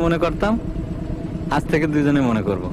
মনে করতাম, আজ থেকে দুজনে মনে করব।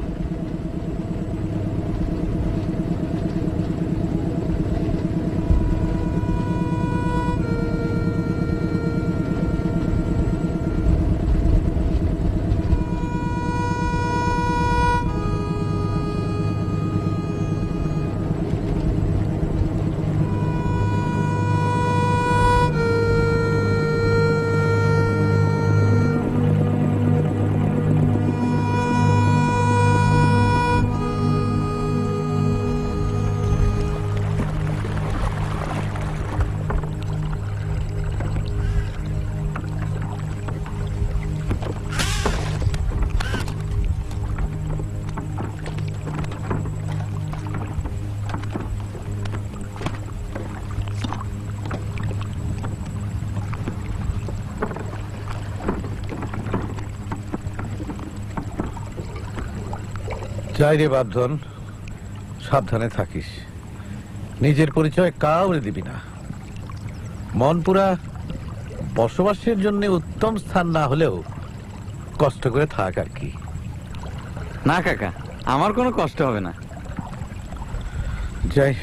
যাই রে বাপধন, সাবধানে থাকিস, নিজের পরিচয় কাউরে দিবি না। মনপুরা বসবাসের জন্য উত্তম স্থান না হলেও কষ্ট করে থাক আর কি। না কাকা, আমার কোনো কষ্ট হবে না। যাই।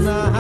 না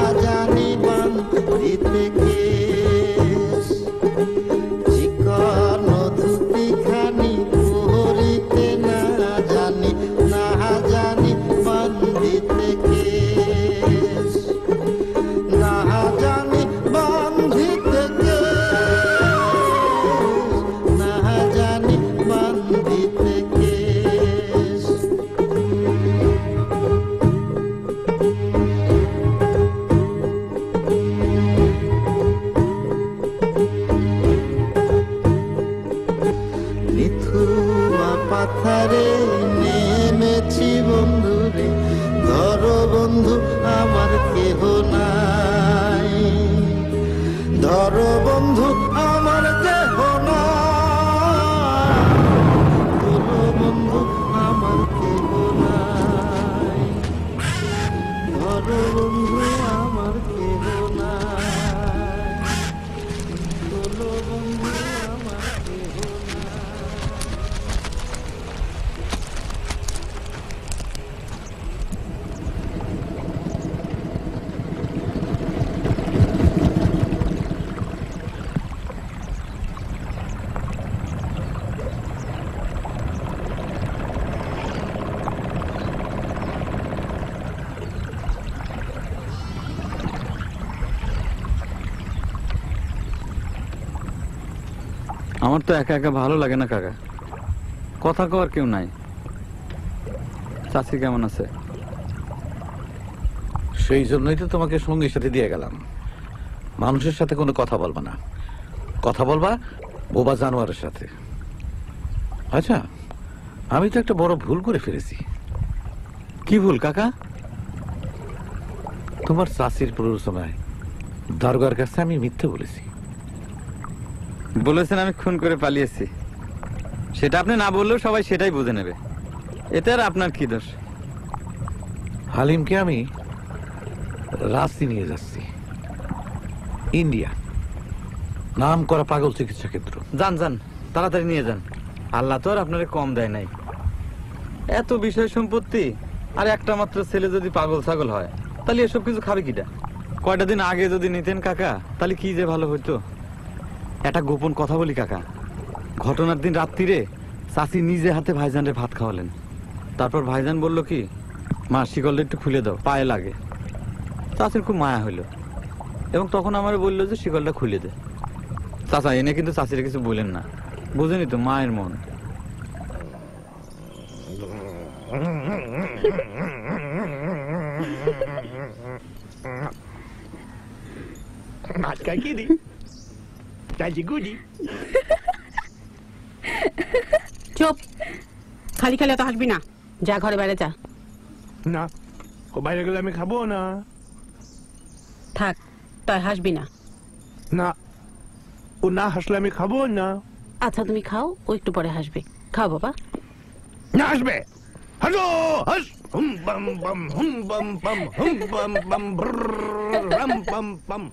আমার তো একা একা ভালো লাগে না কাকা, কথা কওয়ার কেউ নাই। চাচি কেমন আছে? সেই জন্যই তো তোমাকে সঙ্গীর সাথে দিয়ে গেলাম। মানুষের সাথে কোনো কথা বলবা না, কথা বলবা বোবা জানোয়ারের সাথে। আচ্ছা, আমি তো একটা বড় ভুল করে ফেলেছি। কি ভুল কাকা? তোমার চাষির প্ররোচনায় দারোগার কাছে আমি মিথ্যে বলেছি। বলেছেন আমি খুন করে পালিয়েছি, সেটা আপনি না বললেও সবাই সেটাই বুঝে নেবে। এতে আর আপনার কি দোষ? হালিমকে আমি রাঁচি নিয়ে যাচ্ছি, ইন্ডিয়া, নাম করা পাগল চিকিৎসা কেন্দ্র। যান যান, তাড়াতাড়ি নিয়ে যান। আল্লাহ তো আর আপনারে কম দেয় নাই। এত বিষয় সম্পত্তি আর একটা মাত্র ছেলে যদি পাগল ছাগল হয়, তাহলে এসব কিছু খাবে কিটা? কয়টা দিন আগে যদি নিতেন কাকা, তাহলে কি যে ভালো হইতো। একটা গোপন কথা বলি কাকা, ঘটনার দিন রাত্রিরে চাচি নিজে হাতে ভাইজানের ভাত খাওয়ালেন। তারপর ভাইজান বলল কি, মা শিকলটা একটু খুলে দাও, পায়ে লাগে। চাচির খুব মায়া হইল এবং তখন আমার বললো যে শিকলটা খুলে দে। চাচা এনে কিন্তু চাচিরা কিছু বলেন না, বুঝেনি তো মায়ের মন। ভাত খাই কি দি চাইছি গুডি। চুপ, খালি খালি এত হাসবি না, যা ঘরে বাইরে যা। না, ও বাইরে গেলে আমি খাবো না। থাক, তাই হাসবি না। না, ও না হাসলে আমি খাবো না। আচ্ছা তুমি খাও, ও একটু পরে হাসবে। খাও বাবা। না আসবে, হাসো হাস। হুম বাম বাম হুম বাম বাম হুম বাম বাম রাম বাম বাম।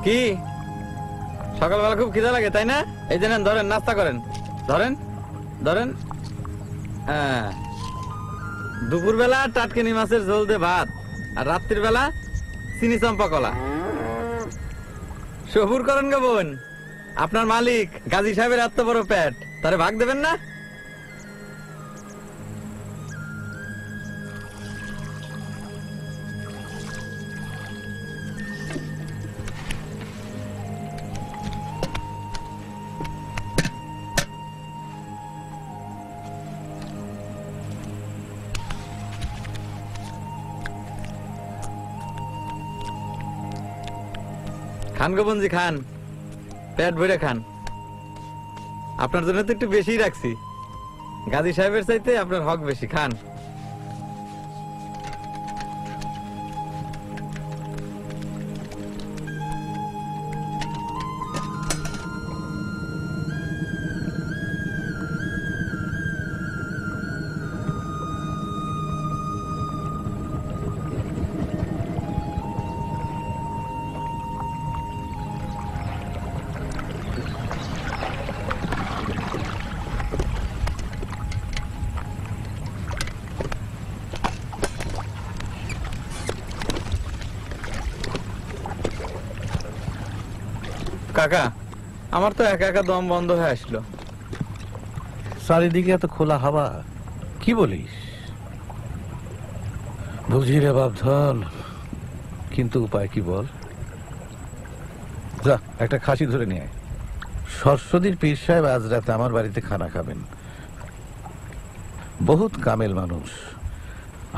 কি সকালবেলা খুব খিদা লাগে তাই না? এই যে নেন, ধরেন, নাস্তা করেন। ধরেন ধরেন। হ্যাঁ, দুপুরবেলা টাটকিনি মাছের ঝোল দিয়ে ভাত, আর রাত্রির বেলা চিনি চম্পা কলা। সবুর করেন গো বোন, আপনার মালিক গাজী সাহেবের এত বড় পেট, তারে ভাগ দেবেন না? খান গোবনজি খান, পেট ভরে খান। আপনার জন্য তো একটু বেশি রাখছি, গাজী সাহেবের চাইতে আপনার হক বেশি। খান। কাকা, আমার তো একা একা দম বন্ধ হয়ে আসলো। চারিদিকে এত খোলা হাওয়া, কি বলিস? বুঝি রে বাপধন, কিন্তু উপায় কি বল? যা, একটা খাসি ধরে নিয়ে আয়। সরস্বতীর পীর সাহেব আজ রাতে আমার বাড়িতে খানা খাবেন। বহুত কামেল মানুষ,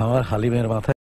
আমার হালিমের মাথায়